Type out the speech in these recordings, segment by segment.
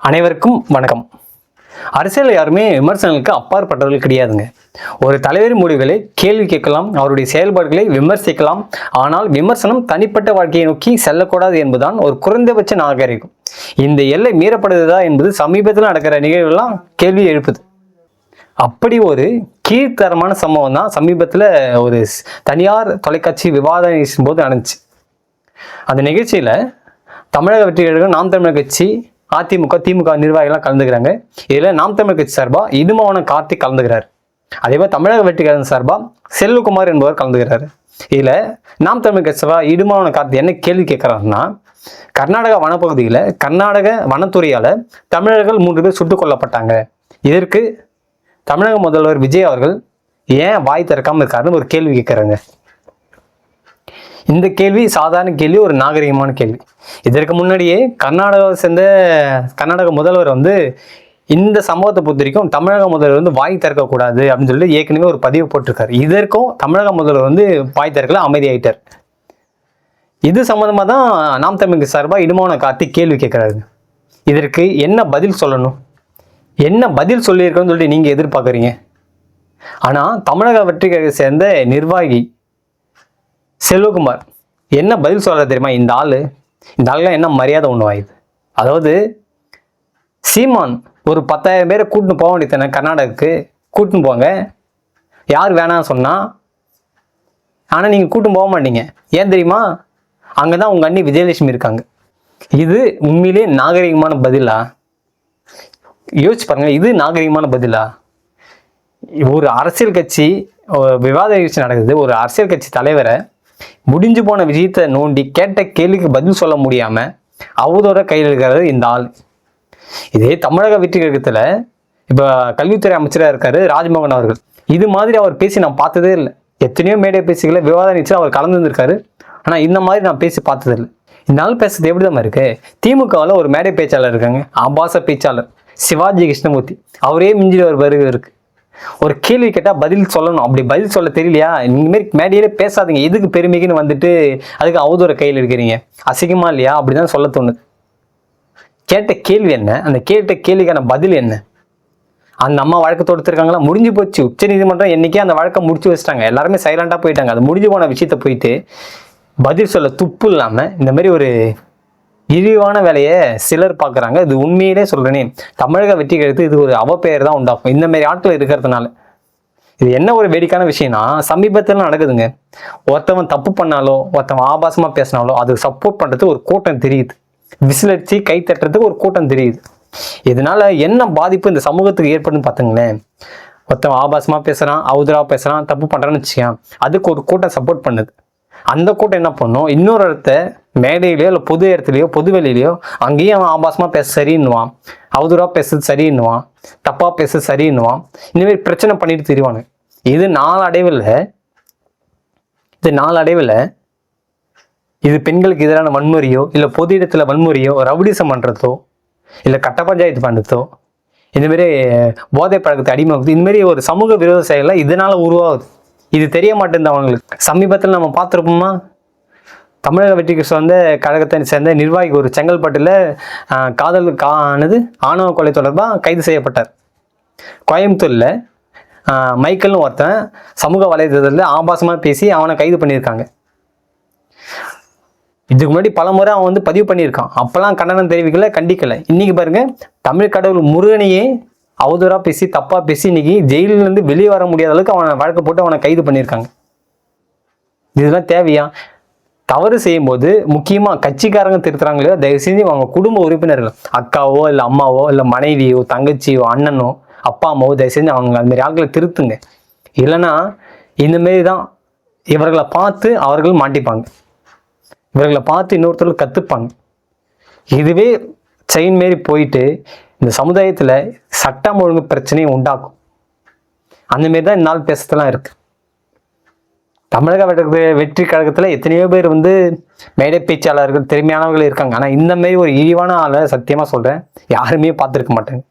அனைவருக்கும் வணக்கம். அரசியல் யாருமே விமர்சனங்களுக்கு அப்பாற்பட்டவர்கள் கிடையாதுங்க. ஒரு தலைவர் முடிவுகளை கேள்வி கேட்கலாம், அவருடைய செயல்பாடுகளை விமர்சிக்கலாம். ஆனால் விமர்சனம் தனிப்பட்ட வாழ்க்கையை நோக்கி செல்லக்கூடாது என்பதுதான் ஒரு குறைந்தபட்ச நாகரிகம். இந்த எல்லை மீறப்படுதா என்பது சமீபத்தில் நடக்கிற நிகழ்வுகள்லாம் கேள்வி எழுப்புது. அப்படி ஒரு கீழ்த்தரமான சம்பவம் தான் சமீபத்தில் ஒரு தனியார் தொலைக்காட்சி விவாத நிகழ்ச்சியின் போது நடந்துச்சு. அந்த நிகழ்ச்சியில் தமிழக வெற்றி கழகம், நாம் தமிழர் கட்சி, அதிமுக, திமுக நிர்வாகிகள்லாம் கலந்துக்கிறாங்க. இதில் நாம் தமிழர் கட்சி சார்பாக இடுமாவனம் கார்த்திக் கலந்துக்கிறார். அதே மாதிரி தமிழக வெற்றி கழகம் சார்பாக செல்வகுமார் என்பவர் கலந்துக்கிறாரு. இதில் நாம் தமிழர் கட்சி சார்பாக இடுமாவனம் கார்த்திக் என்ன கேள்வி கேட்குறாருன்னா, கர்நாடகா வனப்பகுதியில் கர்நாடக வனத்துறையால் தமிழர்கள் 3 பேர் சுட்டுக் கொல்லப்பட்டாங்க. இதற்கு தமிழக முதல்வர் விஜய் அவர்கள் ஏன் வாய் திறக்காமல் இருக்காருன்னு ஒரு கேள்வி கேட்குறாங்க. இந்த கேள்வி சாதாரண கேள்வி, ஒரு நாகரிகமான கேள்வி. இதற்கு முன்னாடியே கர்நாடகாவை சேர்ந்த கர்நாடக முதல்வர் இந்த சம்பவத்தை பொறுத்த வரைக்கும் தமிழக முதல்வர் வாய் திறக்கக்கூடாது அப்படின்னு சொல்லிட்டு ஏற்கனவே ஒரு பதிவு போட்டிருக்காரு. இதற்கும் தமிழக முதல்வர் வாய் திறக்கல, அமைதியாயிட்டார். இது சம்மந்தமாக தான் நாம் தமிழ் சார்பாக இடுமாவனம் கார்த்தி கேள்வி கேட்குறாரு. இதற்கு என்ன பதில் சொல்லணும், என்ன பதில் சொல்லியிருக்கோன்னு சொல்லிட்டு நீங்கள் எதிர்பார்க்குறீங்க. ஆனால் தமிழக வெற்றி கழகத்தை சேர்ந்த நிர்வாகி செல்வகுமார் என்ன பதில் சொல்ற தெரியுமா? இந்த ஆளுலாம் என்ன மரியாதை ஒன்று வாயுது. அதாவது சீமான் ஒரு 10,000 பேரை கூட்டின்னு போக வேண்டியதானே, கர்நாடகாவுக்கு கூட்டின்னு போங்க, யார் வேணாம்னு சொன்னா. ஆனால் நீங்கள் கூட்டின்னு போக மாட்டீங்க. ஏன் தெரியுமா? அங்கே தான் உங்கள் அண்ணி விஜயலட்சுமி இருக்காங்க. இது உண்மையிலே நாகரிகமான பதிலா? யோசிச்சு பாருங்க, இது நாகரிகமான பதிலா? ஒரு அரசியல் கட்சி விவாத நிகழ்ச்சி நடக்குது, ஒரு அரசியல் கட்சி தலைவரை முடிஞ்சு போன விஷயத்தை நோண்டி கேட்ட கேள்விக்கு பதில் சொல்ல முடியாம அவதோட கையில் இருக்கிறது இந்த ஆள். இதே தமிழக வெற்றி கழகத்துல இப்ப கல்வித்துறை அமைச்சராக இருக்காரு ராஜ்மோகன் அவர்கள். இது மாதிரி அவர் பேசி நான் பார்த்ததே இல்லை. எத்தனையோ மேடை பேசிகளை விவாத நிகழ்ச்சியில் அவர் கலந்துருக்காரு. ஆனா இந்த மாதிரி நான் பேசி பார்த்தது இல்லை. இந்த ஆள் பேசுறது எப்படிதான் இருக்கு? திமுகவில் ஒரு மேடை பேச்சாளர் இருக்காங்க, ஆபாச பேச்சாளர் சிவாஜி கிருஷ்ணமூர்த்தி. அவரே மிஞ்சி ஒரு வருகை இருக்கு. ஒரு கேள்வி கேட்டால் பதில் சொல்லணும். அப்படி பதில் சொல்ல தெரியலையா, இந்தமாரி மேடையிலே பேசாதீங்க, எதுக்கு பெருமைக்குன்னு அதுக்கு அவதூற கையில் இருக்கிறீங்க, அசிங்கமா இல்லையா? அப்படிதான் சொல்ல தோணுது. கேட்ட கேள்வி என்ன, அந்த கேட்ட கேள்விக்கான பதில் என்ன? அந்த அம்மா வழக்கு தொடுத்திருக்காங்களா? முடிஞ்சு போச்சு. உச்சநீதிமன்றம் என்னைக்கே அந்த வழக்கை முடிச்சு வச்சுட்டாங்க. எல்லாருமே சைலண்டா போயிட்டாங்க. அது முடிஞ்சு போன விஷயத்த போயிட்டு பதில் சொல்ல துப்பு இல்லாம இந்த மாதிரி ஒரு இழிவான வேலையை சிலர் பார்க்குறாங்க. இது உண்மையிலே சொல்றேனே, தமிழக வெற்றி கழகத்துக்கு இது ஒரு அவப்பெயர் தான் உண்டாக்கும் இந்த மாதிரி ஆட்கள் இருக்கிறதுனால. இது என்ன ஒரு வேடிக்கையான விஷயம்னா, சமீபத்தில் நடக்குதுங்க. ஒருத்தவன் தப்பு பண்ணாலோ, ஒருத்தவன் ஆபாசமா பேசினாலோ அது சப்போர்ட் பண்றதுக்கு ஒரு கூட்டம் தெரியுது. விசிலடிச்சு கை தட்டுறதுக்கு ஒரு கூட்டம் தெரியுது. இதனால என்ன பாதிப்பு இந்த சமூகத்துக்கு ஏற்படுன்னு பார்த்துங்களேன். ஒருத்தவன் ஆபாசமா பேசுறான், அவதூறா பேசுறான், தப்பு பண்றான்னு வச்சுக்கான், அதுக்கு ஒரு கூட்டம் சப்போர்ட் பண்ணுது. அந்த கூட்டம் என்ன பண்ணும், இன்னொரு இடத்த மேடையிலையோ இல்லை பொது இடத்துலையோ பொது வெளியிலையோ அங்கேயும் அவன் ஆபாசமா பேச சரின்னுவான், அவதூறா பேசுறது சரின்னுவான், தப்பா பேசுறது சரின்னுவான். இந்த மாதிரி பிரச்சனை பண்ணிட்டு தெரிவானு. இது நாளடைவில் இது பெண்களுக்கு எதிரான வன்முறையோ இல்லை பொது இடத்துல வன்முறையோ ரவுடிசம் பண்றதோ இல்லை கட்ட பஞ்சாயத்து பண்ணுறதோ, இதுமாரி போதை பழக்கத்தை அடிமையாகுது. இதுமாரி ஒரு சமூக விரோத செயலை இதனால உருவாகுது. இது தெரிய மாட்டேங்குது அவங்களுக்கு. சமீபத்தில் நம்ம பார்த்துருப்போமா, தமிழக வெற்றி கழகத்தை சேர்ந்த நிர்வாகி ஒரு செங்கல்பட்டுல காதலுக்கானது ஆணவ கொலை தொடர்பாக கைது செய்யப்பட்டார். கோயம்புத்தூர்ல மைக்கேல்னு ஒருத்தன் சமூக வலைதளத்தில் ஆபாசமாக பேசி அவனை கைது பண்ணியிருக்காங்க. இதுக்கு முன்னாடி பல முறை அவன் பதிவு பண்ணியிருக்கான். அப்பெல்லாம் கண்டனம் தெரிவிக்கல, கண்டிக்கல. இன்னைக்கு பாருங்க, தமிழ் கடவுள் முருகனையே அவதூறா பேசி தப்பா பேசி இன்னைக்கு ஜெயிலிருந்து வெளியே வர முடியாத அளவுக்கு அவனை வழக்கு போட்டு அவனை கைது பண்ணியிருக்காங்க. இதெல்லாம் தேவையா? தவறு செய்யும் போது முக்கியமா கட்சிக்காரங்க திருத்துறாங்களோ, தயவு செஞ்சு அவங்க குடும்ப உறுப்பினர்கள், அக்காவோ இல்லை அம்மாவோ இல்லை மனைவியோ தங்கச்சியோ அண்ணனோ அப்பா அம்மாவோ தயவு செஞ்சு அவங்க அந்த மாதிரி ஆட்களை திருத்துங்க. இல்லைன்னா இந்த மாரி தான் இவர்களை பார்த்து அவர்கள் மாட்டிப்பாங்க, இவர்களை பார்த்து இன்னொருத்தர்கள் கத்துப்பாங்க. இதுவே செயின் மாரி போயிட்டு இந்த சமுதாயத்துல சட்டம் ஒழுங்கு பிரச்சனையை உண்டாக்கும். அந்த மாரி தான் இந்நாள் பேசுறதுலாம் இருக்கு. தமிழக வெற்றி கழகத்துல எத்தனையோ பேர் மேடை பேச்சாளர்கள் திறமையானவர்கள் இருக்காங்க. ஆனா இந்த மாதிரி ஒரு இழிவான ஆளை சத்தியமா சொல்றேன், யாருமே பார்த்துருக்க மாட்டாங்க.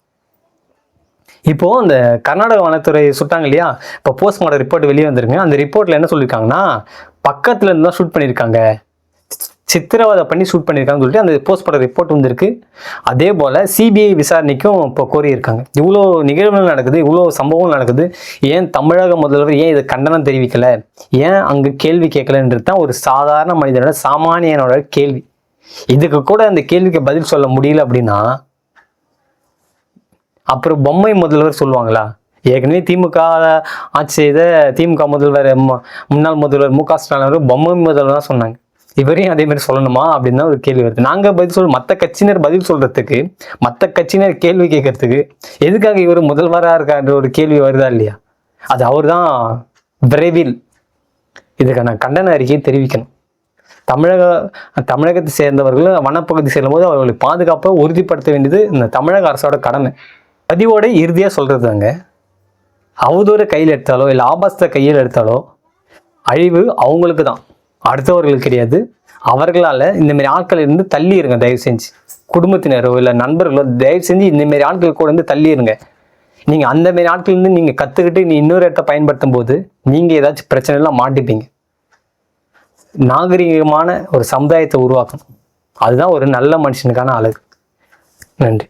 இப்போ அந்த கர்நாடக வனத்துறை சுட்டாங்க இல்லையா, இப்போ போஸ்ட்மார்ட்டம் ரிப்போர்ட் வெளியே வந்துருங்க. அந்த ரிப்போர்ட்ல என்ன சொல்லியிருக்காங்கன்னா, பக்கத்துல இருந்து தான் ஷூட் பண்ணியிருக்காங்க, சித்திரவதை பண்ணி ஷூட் பண்ணியிருக்காங்கன்னு சொல்லிட்டு அந்த போஸ்ட்மார்ட்டம் ரிப்போர்ட் வந்திருக்கு. அதே போல் சிபிஐ விசாரணைக்கும் இப்போ கோரியிருக்காங்க. இவ்வளோ நிகழ்வுகள் நடக்குது, இவ்வளோ சம்பவம் நடக்குது, ஏன் தமிழக முதல்வர் ஏன் இதை கண்டனம் தெரிவிக்கலை, ஏன் அங்கே கேள்வி கேட்கலன்றது தான் ஒரு சாதாரண மனிதனோட சாமானியனோட கேள்வி. இதுக்கு கூட அந்த கேள்விக்கு பதில் சொல்ல முடியல அப்படின்னா அப்புறம் பொம்மை முதல்வர் சொல்லுவாங்களா? ஏற்கனவே திமுக ஆட்சி செய்த திமுக முதல்வர் முன்னாள் முதல்வர் மு க ஸ்டாலின் பொம்மை முதல்வர் தான் சொன்னாங்க. இவரையும் அதே மாதிரி சொல்லணுமா அப்படின்னு தான் ஒரு கேள்வி வருது. நாங்கள் பதில் சொல்ல, மற்ற கட்சியினர் பதில் சொல்றதுக்கு, மற்ற கட்சியினர் கேள்வி கேட்கறதுக்கு எதுக்காக இவர் முதல்வராக இருக்கான்ற ஒரு கேள்வி வருதா இல்லையா? அது அவர் தான் விரைவில் இதுக்கான கண்டன அறிக்கையை தெரிவிக்கணும். தமிழகத்தை சேர்ந்தவர்கள் வனப்பகுதி செல்லும் போது அவர்களை பாதுகாப்பை உறுதிப்படுத்த வேண்டியது இந்த தமிழக அரசோட கடமை. பதிவோட இறுதியாக சொல்றதுதாங்க, அவதூறு கையில் எடுத்தாலோ இல்லை ஆபாசத்தை கையில் எடுத்தாலோ அழிவு அவங்களுக்கு தான், அடுத்தவர்களுக்கு கிடையாது. அவர்களால் இந்தமாரி ஆட்கள் இருந்து தள்ளி இருங்க. தயவு செஞ்சு குடும்பத்தினரோ இல்லை நண்பர்களோ தயவு செஞ்சு இந்தமாரி ஆட்கள் கூட இருந்து தள்ளி இருங்க. நீங்கள் அந்தமாரி ஆட்கள் இருந்து நீங்கள் கற்றுக்கிட்டு நீ இன்னொரு இடத்த பயன்படுத்தும் போது நீங்கள் ஏதாச்சும் பிரச்சனைலாம் மாட்டிப்பீங்க. நாகரிகமான ஒரு சமுதாயத்தை உருவாக்கணும். அதுதான் ஒரு நல்ல மனுஷனுக்கான அழகு. நன்றி.